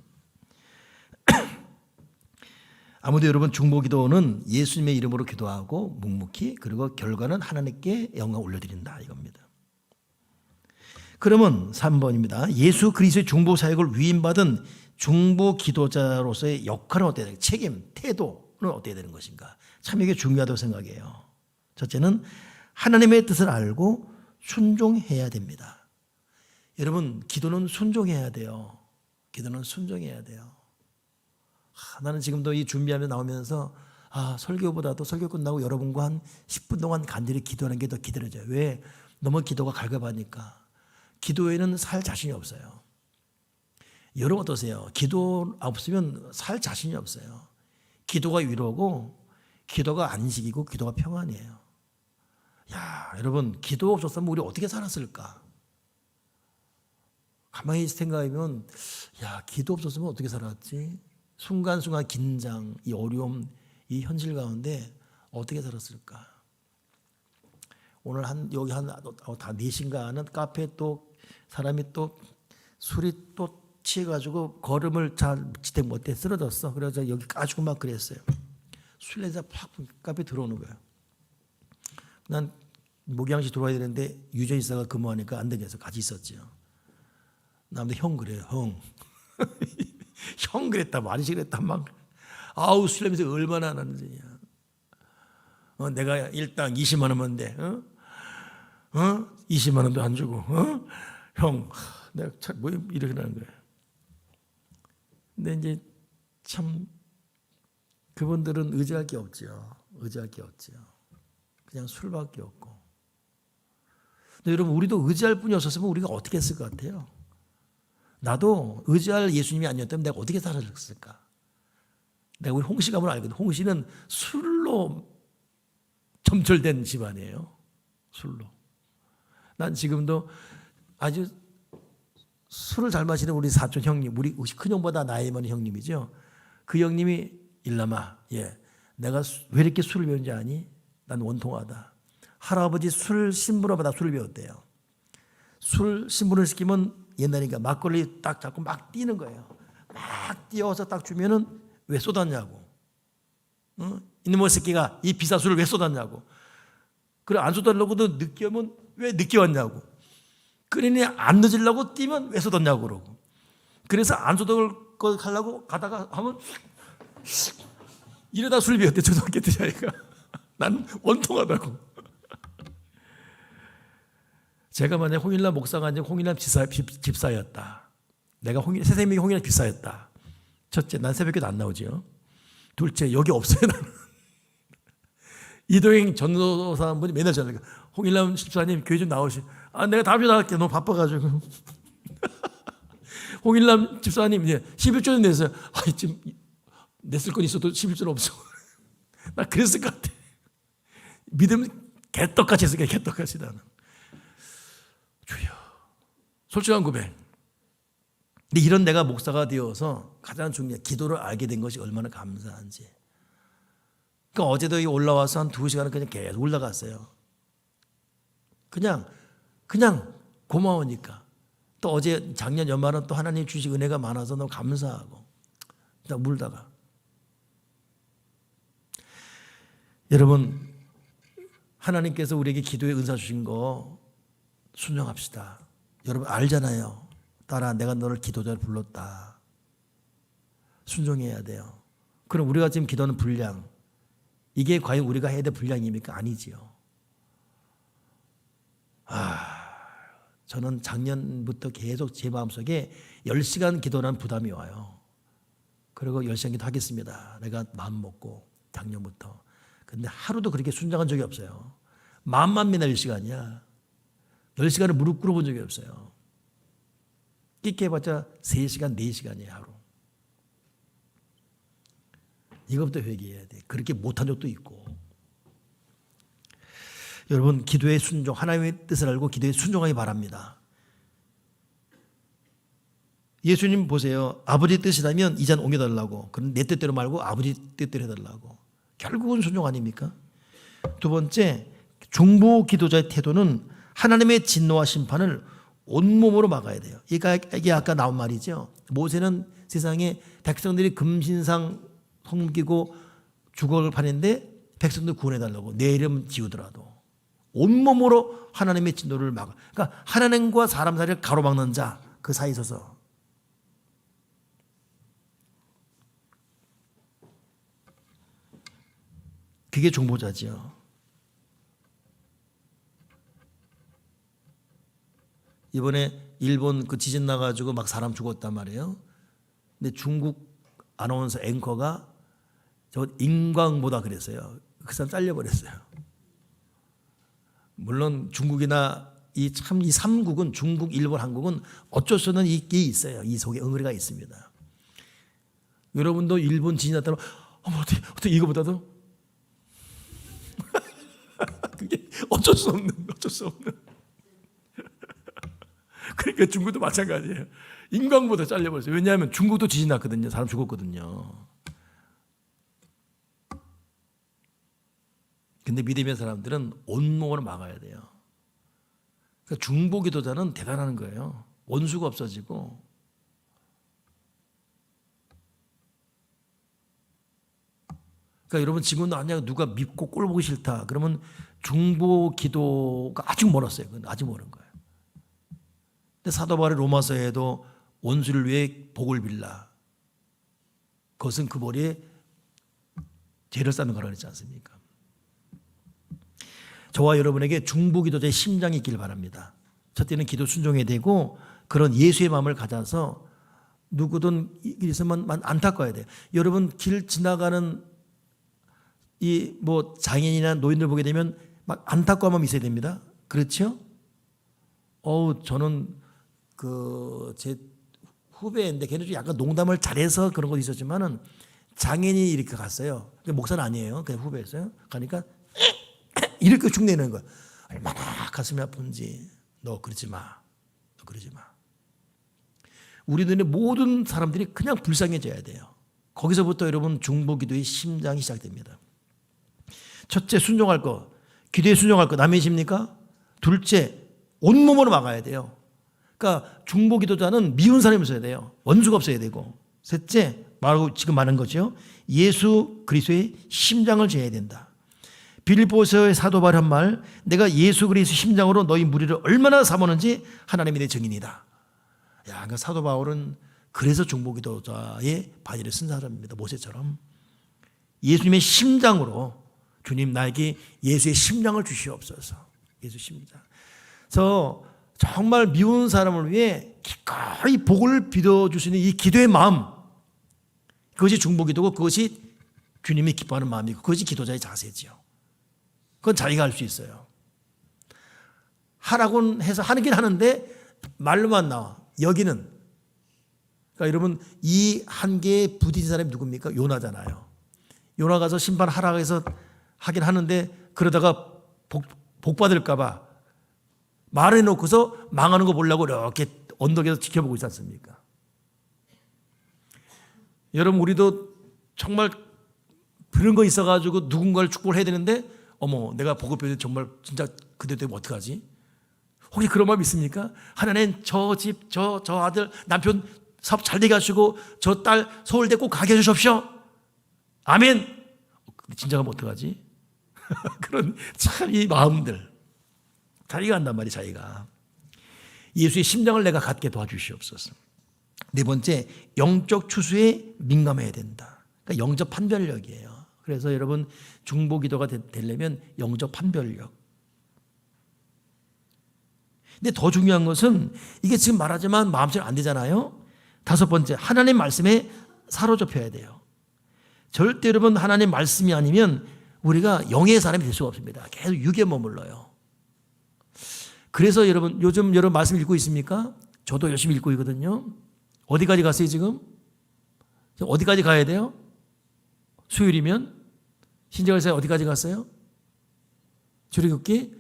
아무도 여러분 중보기도는 예수님의 이름으로 기도하고 묵묵히 그리고 결과는 하나님께 영광 올려드린다 이겁니다. 그러면 3번입니다. 예수 그리스도의 중보 사역을 위임받은 중보 기도자로서의 역할은 어때야 되는 책임, 태도는 어때야 되는 것인가? 참 이게 중요하다고 생각해요. 첫째는 하나님의 뜻을 알고 순종해야 됩니다. 여러분 기도는 순종해야 돼요. 기도는 순종해야 돼요. 나는 지금도 이 준비하며 나오면서 설교보다도 설교 끝나고 여러분과 한 10분 동안 간절히 기도하는 게 더 기다려져요. 왜? 너무 기도가 갈급하니까. 기도에는 살 자신이 없어요. 여러분 어떠세요? 기도 없으면 살 자신이 없어요. 기도가 위로고 기도가 안식이고 기도가 평안이에요. 야, 여러분 기도 없었으면 우리 어떻게 살았을까? 가만히 생각하면 야, 기도 없었으면 어떻게 살았지? 순간순간 긴장, 이 어려움, 이 현실 가운데 어떻게 살았을까? 오늘 여기 다 4시인가 하는 카페에 또 사람이 또 술이 또 취해가지고 걸음을 잘 지대 못해 쓰러졌어. 그래서 여기 까지고 막 그랬어요. 술 냄새 팍 카페에 들어오는 거예요. 난 목양시 들어와야 되는데 유전이사가 근무하니까 안 되겠어. 같이 있었지요. 남도 형 그래요. 형. 형 그랬다. 말이지 그랬다. 막 아우 술 냄새 얼마나 나는지. 내가 일당 20만 원만 돼. 20만 원도 안 주고. 형. 내가 참 뭐 이렇게 나는 거야. 근데 이제 참 그분들은 의지할 게 없죠. 의지할 게 없죠. 그냥 술밖에 없고. 근데 여러분 우리도 의지할 분이 없었으면 우리가 어떻게 했을 것 같아요? 나도 의지할 예수님이 아니었다면 내가 어떻게 살았을까? 내가 우리 홍씨 가문 알거든. 홍씨는 술로 점철된 집안이에요. 술로. 난 지금도 아주 술을 잘 마시는 우리 사촌 형님, 우리 큰형보다 나이 많은 형님이죠. 그 형님이 일남아, 내가 왜 이렇게 술을 배운지 아니? 난 원통하다. 할아버지 술 신부로보다 술을 배웠대요. 술 신부를 시키면 옛날이니까 막걸리 딱 잡고 막 뛰는 거예요. 막 뛰어서 딱 주면은 왜 쏟았냐고. 이놈의 새끼가 이 비싼 술을 왜 쏟았냐고. 그래 안 쏟으려고도 늦게 오면 왜 늦게 왔냐고. 그러니 안 늦으려고 뛰면 왜 쏟았냐고 그러고. 그래서 안 쏟을 거 하려고 가다가 하면 이러다 술 배웠대 초등학교 때 자기가. 난 원통하다고. 제가 만약 홍일남 목사가 아니라 홍일남 집사였다. 내가 세상이 홍일남 집사였다. 첫째, 난 새벽에도 안 나오지요. 둘째, 여기 없어요 나는. 이도행 전도사 한 분이 맨날 전화가 홍일남 집사님 교회 좀 나오시. 내가 다음 주에 나갈게. 너무 바빠가지고. 홍일남 집사님 이제 11조는 냈어요. 지금 냈을 건 있어도 11조는 없어. 나 그랬을 것 같아. 믿음 개떡같이 했으니까 개떡같이 나는. 주여. 솔직한 고백. 근데 이런 내가 목사가 되어서 가장 중요한 기도를 알게 된 것이 얼마나 감사한지. 그러니까 어제도 올라와서 한 2시간은 그냥 계속 올라갔어요. 그냥 고마우니까. 또 어제 작년 연말은 또 하나님 주신 은혜가 많아서 너무 감사하고 딱 물다가. 여러분 하나님께서 우리에게 기도의 은사 주신 거 순종합시다. 여러분 알잖아요. 딸아 내가 너를 기도자로 불렀다. 순종해야 돼요. 그럼 우리가 지금 기도하는 분량 이게 과연 우리가 해야 될 분량입니까? 아니지요. 저는 작년부터 계속 제 마음속에 10시간 기도라는 부담이 와요. 그리고 10시간 기도하겠습니다. 내가 마음 먹고 작년부터. 근데 하루도 그렇게 순종한 적이 없어요. 마음만 맨날 10시간이야. 10시간을 무릎 꿇어본 적이 없어요. 끼게 해봤자 3시간, 4시간이에요 하루. 이것부터 회개해야 돼. 그렇게 못한 적도 있고. 여러분 기도의 순종, 하나님의 뜻을 알고 기도에 순종하기 바랍니다. 예수님 보세요. 아버지 뜻이라면 이 잔 옮겨달라고. 그럼 내 뜻대로 말고 아버지 뜻대로 해달라고. 결국은 순종 아닙니까? 두 번째, 중보 기도자의 태도는 하나님의 진노와 심판을 온몸으로 막아야 돼요. 이게 아까 나온 말이죠. 모세는 세상에 백성들이 금신상 섬기고 주걱을 파는데 백성들 구원해달라고 내 이름 지우더라도 온몸으로 하나님의 진노를 막아. 그러니까 하나님과 사람 사이를 가로막는 자, 그 사이에 서서 그게 중보자지요. 이번에 일본 그 지진 나가지고 막 사람 죽었단 말이에요. 근데 중국 아나운서 앵커가 저 인광보다 그랬어요. 그 사람 잘려버렸어요. 물론 중국이나 이 삼국은 중국, 일본, 한국은 어쩔 수 없는 이게 있어요. 이 속에 엉터리가 있습니다. 여러분도 일본 지진 났다면 어떻게 이거보다도 그게 어쩔 수 없는. 그러니까 중국도 마찬가지예요. 인광보다 잘려버렸어요. 왜냐하면 중국도 지진 났거든요. 사람 죽었거든요. 근데 믿음의 사람들은 온몸으로 막아야 돼요. 그러니까 중보 기도자는 대단한 거예요. 원수가 없어지고 그러니까 여러분 지금도 아니야 누가 밉고 꼴 보기 싫다. 그러면 중보 기도가 아직 멀었어요. 그건 아직 멀은 거예요. 근데 사도 바울의 로마서에도 원수를 위해 복을 빌라. 그것은 그 머리에 죄를 쌓는 거라고 했지 않습니까? 저와 여러분에게 중보 기도자의 심장이 있길 바랍니다. 첫째는 기도 순종해야 되고 그런 예수의 마음을 가져서 누구든 있으면 안타까워야 돼요. 여러분 길 지나가는 이 뭐 장애인이나 노인들 보게 되면 막 안타까운 마음이 있어야 됩니다. 그렇죠? 저는 제 후배인데 걔는 좀 약간 농담을 잘해서 그런 것도 있었지만은 장애인이 이렇게 갔어요. 목사는 아니에요. 그냥 후배였어요. 가니까 이렇게 죽내는 거야. 얼마나 가슴이 아픈지. 너 그러지 마. 우리 눈에 모든 사람들이 그냥 불쌍해져야 돼요. 거기서부터 여러분 중보기도의 심장이 시작됩니다. 첫째 순종할 거. 기도에 순종할 거 남이십니까? 둘째 온몸으로 막아야 돼요. 그러니까 중보기도자는 미운 사람이 없어야 돼요. 원수가 없어야 되고. 셋째 지금 말한 거죠. 예수 그리스도의 심장을 지어야 된다. 빌립보서의 사도 바울이 한 말, 내가 예수 그리스도의 심장으로 너희 무리를 얼마나 삼았는지 하나님이 내 증인이다. 그러니까 사도 바울은 그래서 중보기도자의 바지를 쓴 사람입니다. 모세처럼 예수님의 심장으로 주님 나에게 예수의 심장을 주시옵소서. 예수 심장. 그래서 정말 미운 사람을 위해 기꺼이 복을 빌어줄 수 있는 이 기도의 마음, 그것이 중보기도고 그것이 주님이 기뻐하는 마음이고 그것이 기도자의 자세지요. 그건 자기가 할 수 있어요. 하라고 해서 하긴 하는데 말로만 나와. 여기는 그러니까 여러분 이 한계에 부딪힌 사람이 누굽니까? 요나잖아요. 요나 가서 심판하라고 해서 하긴 하는데 그러다가 복 받을까 봐 말해놓고서 망하는 거 보려고 이렇게 언덕에서 지켜보고 있지 않습니까? 여러분 우리도 정말 그런 거 있어가지고 누군가를 축복을 해야 되는데 내가 복을 배우는데 정말 진짜 그대로 되면 어떡하지? 혹시 그런 마음 있습니까? 하나님 저 집, 저 아들, 남편 사업 잘 되게 하시고 저 딸 서울대 꼭 가게 해주십시오. 아멘. 진짜 가면 어떡하지? 그런 참 이 마음들 자기가 한단 말이에요. 자기가 예수의 심장을 내가 갖게 도와주시옵소서. 네 번째 영적 추수에 민감해야 된다. 그러니까 영적 판별력이에요. 그래서 여러분 중보기도가 되려면 영적 판별력. 근데 더 중요한 것은 이게 지금 말하지만 마음대로 안 되잖아요. 다섯 번째 하나님 말씀에 사로잡혀야 돼요. 절대 여러분 하나님 말씀이 아니면 우리가 영의 사람이 될 수가 없습니다. 계속 육에 머물러요. 그래서 여러분 요즘 여러분 말씀 읽고 있습니까? 저도 열심히 읽고 있거든요. 어디까지 갔어요 지금? 어디까지 가야 돼요? 수요일이면 신정을사에 어디까지 갔어요? 출애굽기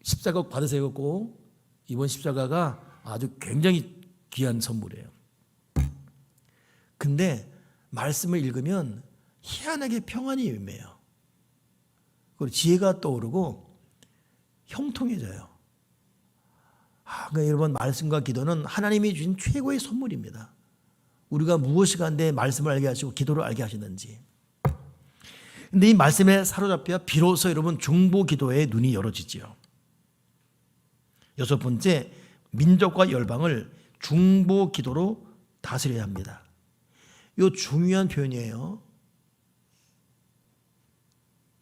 십자가 받으세요. 꼭 이번 십자가가 아주 굉장히 귀한 선물이에요. 근데 말씀을 읽으면 희한하게 평안이 임해요. 그리고 지혜가 떠오르고 형통해져요. 그러니까 여러분 말씀과 기도는 하나님이 주신 최고의 선물입니다. 우리가 무엇이 간데 말씀을 알게 하시고 기도를 알게 하시는지. 근데 이 말씀에 사로잡혀 비로소 여러분 중보 기도의 눈이 열어지지요. 여섯 번째, 민족과 열방을 중보 기도로 다스려야 합니다. 이거 중요한 표현이에요.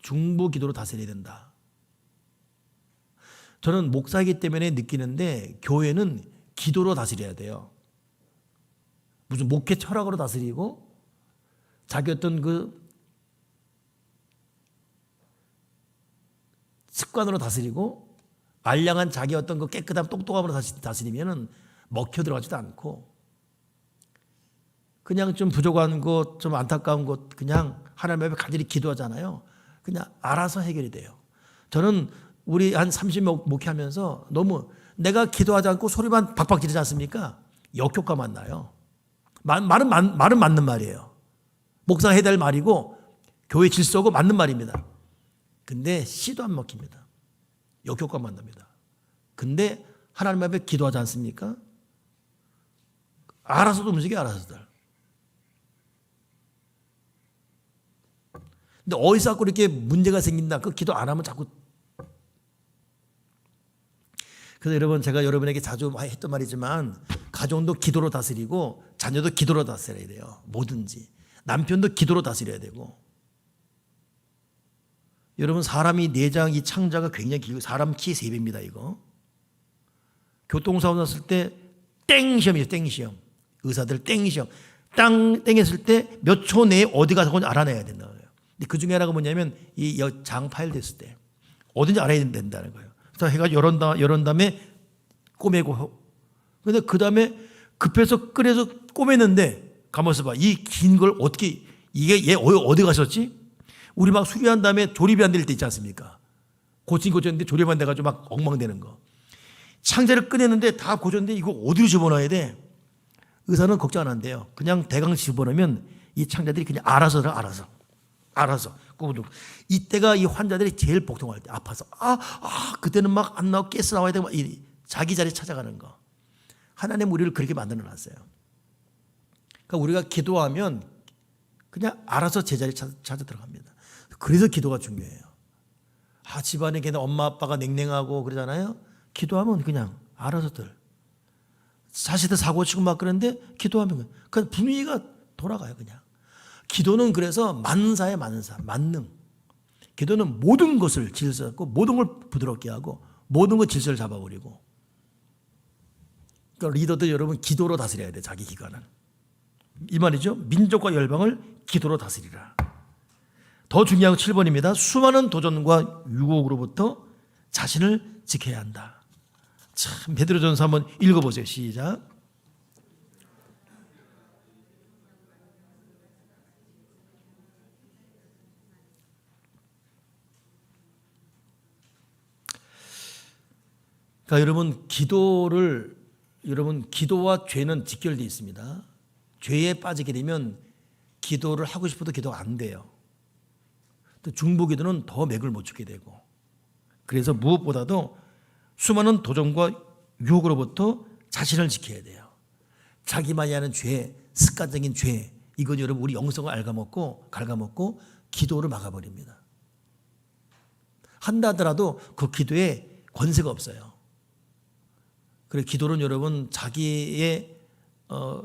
중보 기도로 다스려야 된다. 저는 목사이기 때문에 느끼는데 교회는 기도로 다스려야 돼요. 무슨 목회 철학으로 다스리고 자기 어떤 그 습관으로 다스리고 알량한 자기 어떤 그 깨끗함 똑똑함으로 다스리면은 먹혀 들어가지도 않고 그냥 좀 부족한 것, 좀 안타까운 것 그냥 하나님 앞에 간절히 기도하잖아요. 그냥 알아서 해결이 돼요. 저는 우리 한 30명 목회하면서 너무 내가 기도하지 않고 소리만 박박 지르지 않습니까? 역효과만 나요. 말은 맞는 말이에요. 목사가 해야 될 말이고 교회 질서고 맞는 말입니다. 근데 씨도 안 먹힙니다. 역효과만 납니다. 근데 하나님 앞에 기도하지 않습니까? 알아서도 움직여, 알아서들. 근데 어디서 자꾸 이렇게 문제가 생긴다. 그 기도 안 하면 자꾸. 그래서 여러분, 제가 여러분에게 자주 했던 말이지만 가정도 기도로 다스리고 자녀도 기도로 다스려야 돼요. 뭐든지. 남편도 기도로 다스려야 되고. 여러분, 사람이 내장 이 창자가 굉장히 길고 사람 키 3배입니다. 이거. 교통사고 났을 때 땡 시험이에요. 땡 시험. 의사들 땡 시험. 땡했을 때 몇 초 내에 어디 가서 알아내야 된다는 거예요. 근데 그 중에 하나가 뭐냐면 이 장 파열됐을 때 어딘지 알아야 된다는 거예요. 그래서 해가 열은 다음에 꼬매고. 근데 그 다음에 급해서 끓여서 꼬매는데 가만있어 봐. 이 긴 걸 어떻게 이게 얘 어디 가셨지? 우리 막 수리한 다음에 조립이 안 될 때 있지 않습니까? 고쳤는데 조립 안 돼가지고 막 엉망되는 거. 창자를 꺼냈는데 다 고쳤는데 이거 어디로 집어넣어야 돼? 의사는 걱정 안 한대요. 그냥 대강 집어넣으면 이 창자들이 그냥 알아서. 이때가 이 환자들이 제일 복통할 때 아파서 그때는 막 안 나오고 깨스 나와야 되고 자기 자리 찾아가는 거. 하나님 우리를 그렇게 만들어 놨어요. 그러니까 우리가 기도하면 그냥 알아서 제자리 찾아 들어갑니다. 그래서 기도가 중요해요. 집안에 걔네 엄마 아빠가 냉랭하고 그러잖아요. 기도하면 그냥 알아서들. 자식들 사고 치고 막 그러는데 기도하면 그냥 분위기가 돌아가요. 그냥. 기도는 그래서 만사에 만능. 기도는 모든 것을 질서하고 모든 걸 부드럽게 하고 모든 것 질서를 잡아버리고. 그러니까 리더들 여러분 기도로 다스려야 돼. 자기 기관은. 이 말이죠. 민족과 열방을 기도로 다스리라. 더 중요한 건 7번입니다. 수많은 도전과 유혹으로부터 자신을 지켜야 한다. 참 베드로전서 한번 읽어보세요. 시작. 그러니까 여러분 기도와 죄는 직결되어 있습니다. 죄에 빠지게 되면 기도를 하고 싶어도 기도가 안 돼요. 또 중보기도는 더 맥을 못 추게 되고. 그래서 무엇보다도 수많은 도전과 유혹으로부터 자신을 지켜야 돼요. 자기만이 하는 죄, 습관적인 죄, 이건 여러분 우리 영성을 갉아먹고 기도를 막아버립니다. 한다 하더라도 그 기도에 권세가 없어요. 그래서 기도는 여러분 자기의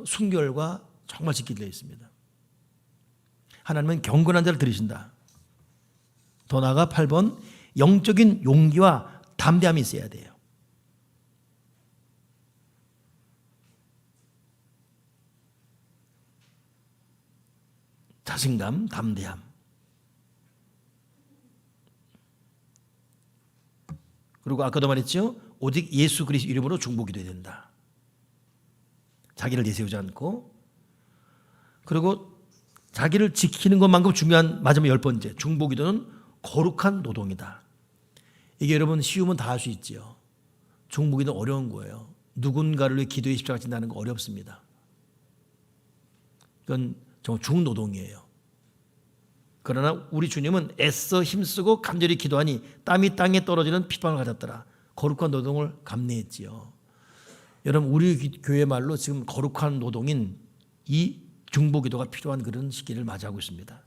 순결과 정말 지키려 있습니다. 하나님은 경건한 자를 들으신다. 더 나아가 8번 영적인 용기와 담대함이 있어야 돼요. 자신감, 담대함. 그리고 아까도 말했죠. 오직 예수 그리스도 이름으로 중보기도해야 된다. 자기를 내세우지 않고. 그리고 자기를 지키는 것만큼 중요한 마지막 10번째. 중보기도는 거룩한 노동이다. 이게 여러분 쉬우면 다 할 수 있지요. 중보기도는 어려운 거예요. 누군가를 위해 기도의 십자가 진다는 거 어렵습니다. 이건 정말 중노동이에요. 그러나 우리 주님은 애써 힘쓰고 간절히 기도하니 땀이 땅에 떨어지는 핏방울 같았더라. 거룩한 노동을 감내했지요. 여러분 우리 교회 말로 지금 거룩한 노동인 이 중보기도가 필요한 그런 시기를 맞이하고 있습니다.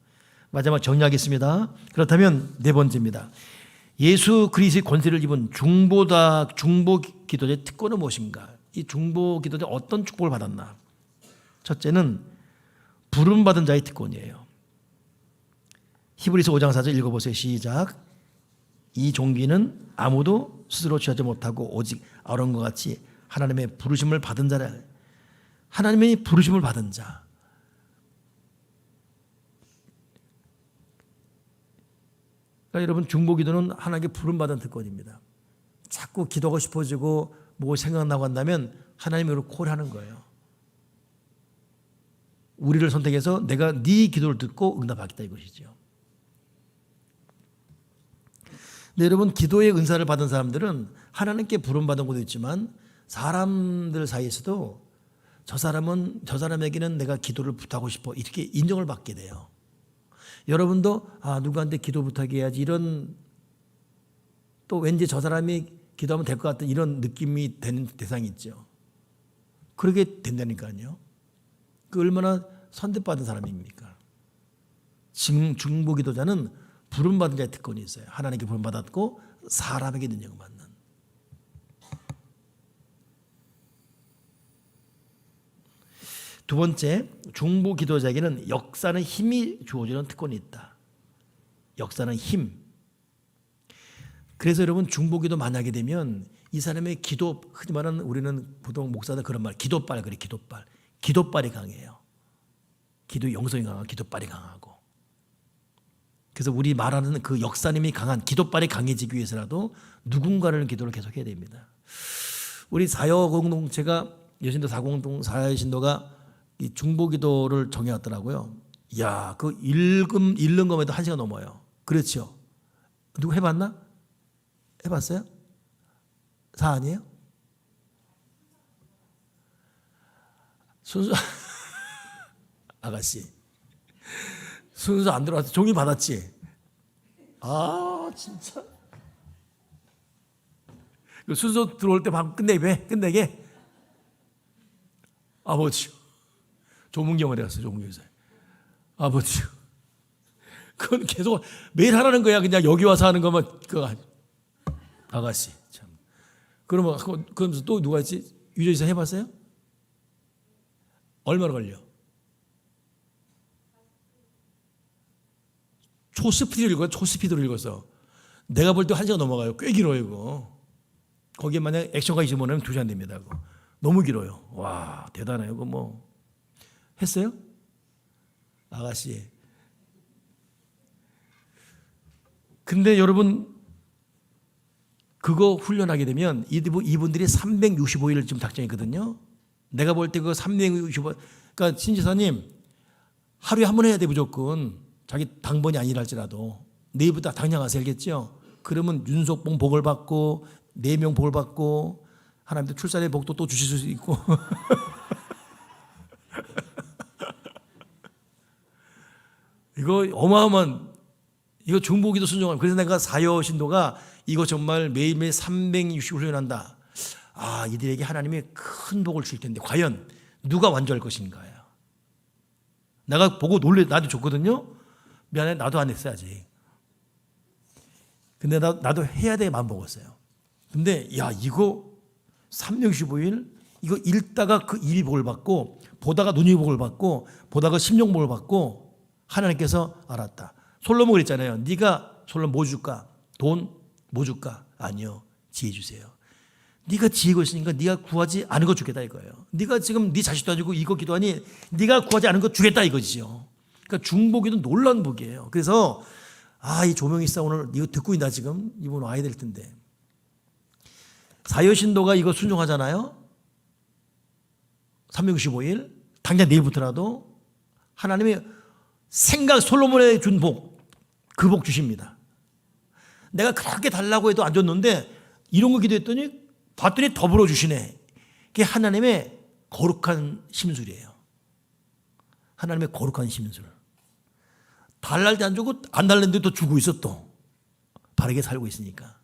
마지막 정리하겠습니다. 그렇다면 네 번째입니다. 예수 그리스도의 권세를 입은 중보기도의 특권은 무엇인가? 이 중보기도의 어떤 축복을 받았나? 첫째는 부름받은 자의 특권이에요. 히브리서 5장 4절 읽어보세요. 시작. 이 종기는 아무도 스스로 취하지 못하고 오직 아론과 같이 하나님의 부르심을 받은 자라. 하나님의 부르심을 받은 자. 그러니까 여러분 중보기도는 하나님께 부름받은 특권입니다. 자꾸 자꾸 기도하고 싶어지고 뭐 생각나고 한다면 하나님이 그걸 콜하는 거예요. 우리를 선택해서 내가 네 기도를 듣고 응답하겠다 이것이죠. 네, 여러분, 기도의 은사를 받은 사람들은 하나님께 부름받은 것도 있지만 사람들 사이에서도 저 사람에게는 내가 기도를 부탁하고 싶어 이렇게 인정을 받게 돼요. 여러분도 누구한테 기도 부탁해야지 이런, 또 왠지 저 사람이 기도하면 될 것 같은 이런 느낌이 되는 대상이 있죠. 그렇게 된다니까요. 그 얼마나 선택받은 사람입니까? 중보기도자는 부름받은 자의 특권이 있어요. 하나님께 부름받았고 사람에게 능력을 받는. 두 번째, 중보기도자에게는 역사는 힘이 주어지는 특권이 있다. 역사는 힘. 그래서 여러분, 중보기도 만나게 되면 이 사람의 기도, 흔히 말하는 우리는 보통 목사들 그런 말, 기도빨 그래, 기도빨. 기도빨이 강해요. 기도 영성이 강하고 기도빨이 강하고. 그래서 우리 말하는 그 역사님이 강한 기도빨이 강해지기 위해서라도 누군가를 기도를 계속해야 됩니다. 우리 사여 공동체가 여신도 사여신도가 이 중보기도를 정해왔더라고요. 이야, 그 읽는 것에도 1시간 넘어요. 그렇죠? 누구 해봤나? 해봤어요? 사 아니에요? 순서 아가씨 순서 안 들어왔어. 종이 받았지? 진짜 그 순서 들어올 때 방 끝내게 아버지요. 조문경을 해왔어요. 조문경에서 아버지요. 그건 계속 매일 하라는 거야. 그냥 여기 와서 하는 거면 아가씨 참. 그러면서 또 누가 있지? 유저이사 해봤어요? 얼마나 걸려? 초스피드로 읽어서 내가 볼 때 1시간 넘어가요. 꽤 길어요 이거. 거기에 만약 액션가 있으면 2시간 됩니다. 그거. 너무 길어요. 와, 대단해요. 그거 뭐 했어요? 아가씨. 근데 여러분, 그거 훈련하게 되면 이분들이 365일 지금 작정했거든요. 내가 볼 때 그 365일, 그러니까 신지사님 하루에 한 번 해야 돼 무조건. 자기 당번이 아니랄지라도 내일부터 당장하세요. 알겠죠? 그러면 윤석봉 복을 받고 4명 복을 받고 하나님도 출산의 복도 또 주실 수 있고 이거 어마어마한, 이거 중보기도 순종하면. 그래서 내가 사여신도가 이거 정말 매일매일 360을 훈련한다. 이들에게 하나님이 큰 복을 줄 텐데 과연 누가 완주할 것인가요? 내가 보고 나도 좋거든요. 미안해, 나도 안 했어야지. 근데 나도 해야 돼 마음 먹었어요. 근데 이거 365일 이거 읽다가 그 입이 복을 받고 보다가 눈이 복을 받고 보다가 심령 복을 받고 하나님께서 알았다. 솔로몬 그랬잖아요. 네가 솔로몬 뭐 줄까? 돈 뭐 줄까? 아니요, 지혜 주세요. 네가 지혜가 있으니까 네가 구하지 않은 거 주겠다 이거예요. 네가 지금 네 자식도 가지고 이거 기도하니 네가 구하지 않은 거 주겠다 이거지요. 그러니까 중보기도 놀라운 복이에요. 그래서 이 조명이 있어 오늘 이거 듣고 있나 지금 이분 와야 될 텐데. 사여신도가 이거 순종하잖아요. 365일 당장 내일부터라도 하나님이 솔로몬에 준 복, 그 복 주십니다. 내가 그렇게 달라고 해도 안 줬는데 이런 거 기도했더니 봤더니 더불어 주시네. 그게 하나님의 거룩한 심술이에요. 하나님의 거룩한 심술. 달랄 때 안 주고 안 달랬는데 또 주고 있어. 또 바르게 살고 있으니까.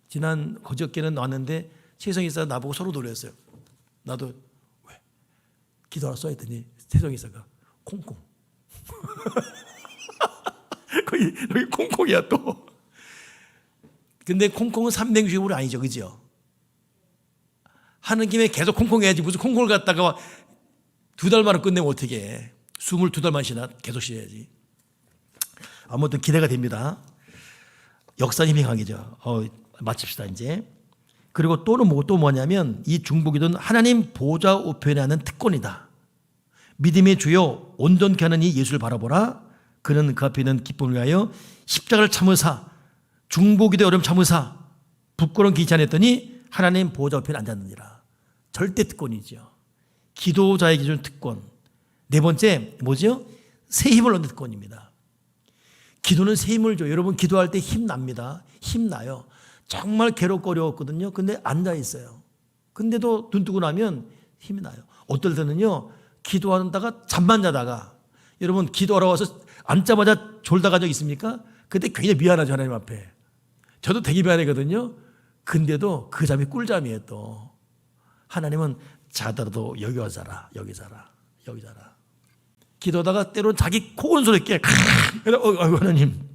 지난 그저께는 왔는데 최성이사가 나보고 서로 놀렸어요. 나도 왜 기도하라 써했더니 최성이사가 콩콩. 여기 콩콩이야 또. 근데 콩콩은 365일 아니죠, 그죠? 하는 김에 계속 콩콩해야지. 무슨 콩콩을 갖다가 2달 만에 끝내면 어떻게 해? 22달만 쉬나 계속 쉬어야지. 아무튼 기대가 됩니다. 역사 힘이 강해져. 마칩시다 이제. 그리고 또 뭐냐면 이 중보기도는 하나님 보좌 우편에 하는 특권이다. 믿음의 주여 온전케 하는 이 예수를 바라보라. 그는 그 앞에 있는 기쁨을 위하여 십자가를 참으사 중보기도의 어려움 참으사 부끄러운 귀찮았더니 하나님 보좌 우편에 앉았느니라. 절대 특권이죠. 기도자의 기준 특권. 네 번째 뭐죠? 새 힘을 얻는 특권입니다. 기도는 새 힘을 줘요. 여러분 기도할 때 힘납니다. 힘나요. 정말 괴롭고 어려웠거든요. 근데 앉아 있어요. 근데도 눈 뜨고 나면 힘이 나요. 어떨 때는요, 기도하다가 잠만 자다가, 여러분 기도하러 와서 앉자마자 졸다 간 적 있습니까? 그때 굉장히 미안하죠, 하나님 앞에. 저도 되게 미안하거든요. 근데도 그 잠이 꿀잠이에요. 또 하나님은 자더라도 여기 와서 자라, 여기 자라, 여기 자라. 기도하다가 때로는 자기 코 고는 소리 깨. 아이고 하나님.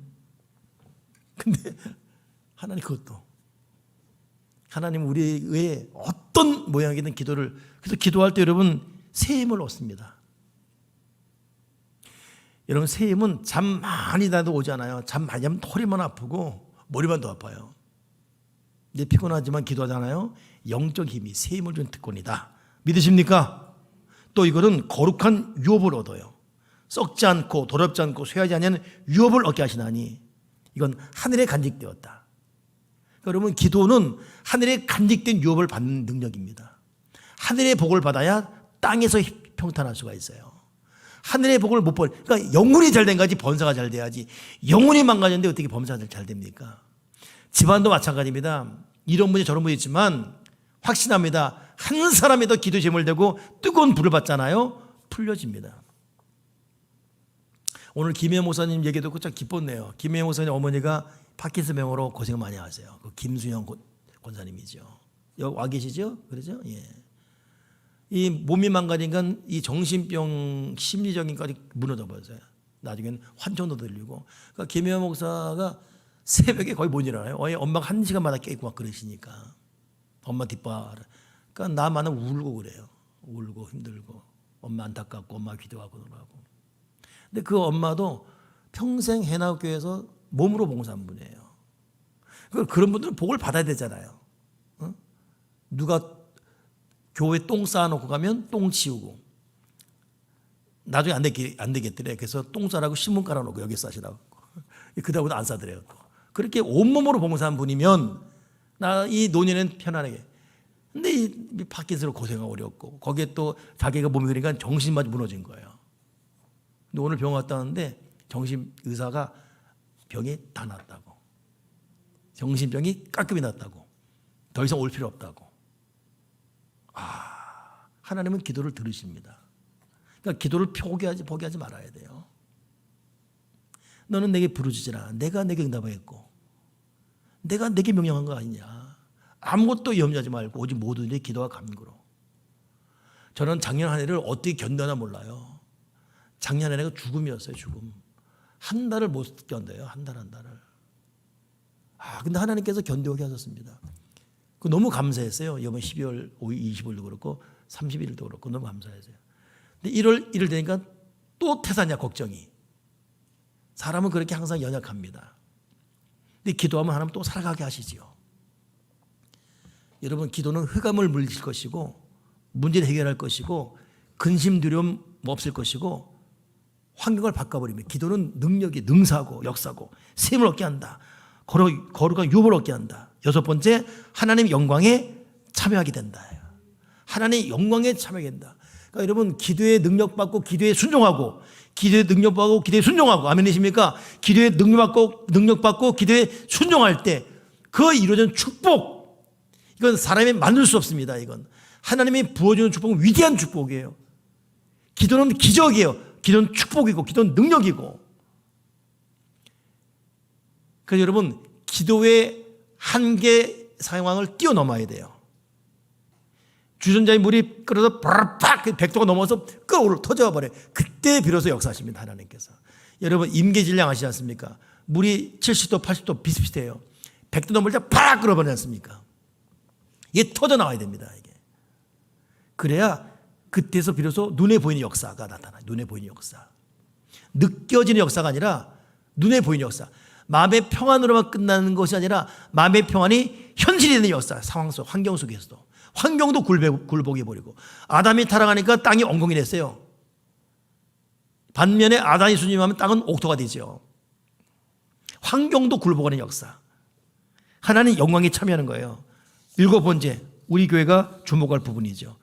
근데 하나님 그것도, 하나님 우리의 어떤 모양이든 기도를, 그래서 기도할 때 여러분 새 힘을 얻습니다. 여러분 새 힘은 잠 많이 자도 오잖아요. 잠 많이 자면 허리만 아프고 머리만 더 아파요. 근데 피곤하지만 기도하잖아요. 영적 힘이 새 힘을 준 특권이다. 믿으십니까? 또 이거는 거룩한 유업을 얻어요. 썩지 않고 더럽지 않고 쇠하지 않는 유업을 얻게 하시나니 이건 하늘에 간직되었다. 여러분 기도는 하늘에 간직된 유업을 받는 능력입니다. 하늘의 복을 받아야 땅에서 평탄할 수가 있어요. 하늘의 복을 못 받, 그러니까 영혼이 잘 된 거지 범사가 잘 돼야지. 영혼이 망가졌는데 어떻게 범사가 잘 됩니까? 집안도 마찬가지입니다. 이런 분이 저런 분이 있지만 확신합니다. 한 사람이 더 기도 제물 되고 뜨거운 불을 받잖아요. 풀려집니다. 오늘 김혜 목사님 얘기 듣고 참 기뻤네요. 김혜 목사님 어머니가 파킨슨 병으로 고생 많이 하세요. 그 김수영 권사님이죠. 여기 와 계시죠? 그러죠? 예. 이 몸이 망가니까 이 정신병, 심리적인까지 무너져 버렸어요. 나중에는 환청도 들리고. 그러니까 김혜원 목사가 새벽에 거의 못 일어나요. 엄마가 1시간마다 깨고 막 그러시니까. 엄마 뒷바. 그러니까 나만은 울고 그래요. 울고 힘들고. 엄마 안타깝고 엄마 기도하고 그러고. 근데 그 엄마도 평생 해나교회에서 몸으로 봉사한 분이에요. 그런 분들은 복을 받아야 되잖아요. 어? 누가 교회 똥 쌓아놓고 가면 똥 치우고, 나중에 안 되겠더래. 그래서 똥 싸라고 신문 깔아놓고 여기 싸시라고. 그다음부터 안 싸더래요. 또. 그렇게 온몸으로 봉사한 분이면 나 이 노년엔 편안하게. 근데 이 파킨슨으로 고생하고 어렵고 거기에 또 자기가 몸이 그러니까 정신마저 무너진 거예요. 근데 오늘 병원 갔다 왔는데 정신 의사가 병이 다 났다고. 정신병이 깔끔히 났다고. 더 이상 올 필요 없다고. 하나님은 기도를 들으십니다. 그러니까 기도를 포기하지 말아야 돼요. 너는 내게 부르짖으라. 내가 내게 응답하겠고. 내가 내게 명령한 거 아니냐. 아무것도 염려하지 말고 오직 모든지 기도와 간구로. 저는 작년 한 해를 어떻게 견뎌나 몰라요. 작년 한 해가 죽음이었어요. 죽음. 한 달을 못 견뎌요. 한 달을. 근데 하나님께서 견뎌오게 하셨습니다. 너무 감사했어요. 이번 12월 25일도 그렇고 31일도 그렇고 너무 감사했어요. 근데 1월 되니까 또 태산이야 걱정이. 사람은 그렇게 항상 연약합니다. 근데 기도하면 하나님 또 살아가게 하시지요. 여러분 기도는 흑암을 물리칠 것이고 문제를 해결할 것이고 근심 두려움 없을 것이고 환경을 바꿔버리면 기도는 능력이 능사고 역사고 셈을 얻게 한다. 거룩한 유업을 얻게 한다. 6번째, 하나님의 영광에 참여하게 된다. 하나님의 영광에 참여하게 된다. 그러니까 여러분 기도에 능력받고 기도에 순종하고 기도에 능력받고 기도에 순종하고 아멘이십니까? 기도에 능력받고 기도에 순종할 때 그 이루어진 축복, 이건 사람이 만들 수 없습니다. 이건 하나님이 부어주는 축복은 위대한 축복이에요. 기도는 기적이에요. 기도는 축복이고 기도는 능력이고. 그래서 여러분 기도의 한계 상황을 뛰어넘어야 돼요. 주전자의 물이 끓어서 팍 100도가 넘어서 끓어 터져버려요. 그때 비로소 역사하십니다. 하나님께서. 여러분 임계질량 아시지 않습니까? 물이 70도 80도 비슷비슷해요. 100도 넘을 때 팍 끓어버리지 않습니까? 이게 터져 나와야 됩니다. 이게. 그래야 그때서 비로소 눈에 보이는 역사가 나타나요. 눈에 보이는 역사. 느껴지는 역사가 아니라 눈에 보이는 역사. 마음의 평안으로만 끝나는 것이 아니라 마음의 평안이 현실이 되는 역사. 상황 속, 환경 속에서도. 환경도 굴복해버리고. 아담이 타락하니까 땅이 엉겅이 됐어요. 반면에 아담이 순종하면 땅은 옥토가 되죠. 환경도 굴복하는 역사. 하나님 영광에 참여하는 거예요. 7번째, 우리 교회가 주목할 부분이죠.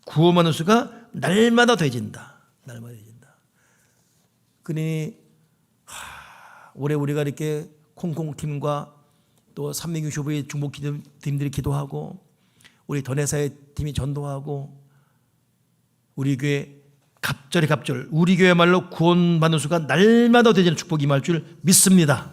구원받는 수가 날마다 더해진다. 날마다 더해진다. 그러니 올해 우리가 이렇게 콩콩팀과 또 365일 중보팀들이 기도하고 우리 더내사의 팀이 전도하고 우리 교회 갑절에 갑절, 우리 교회야말로 구원받는 수가 날마다 더해지는 축복이 임할 줄 믿습니다.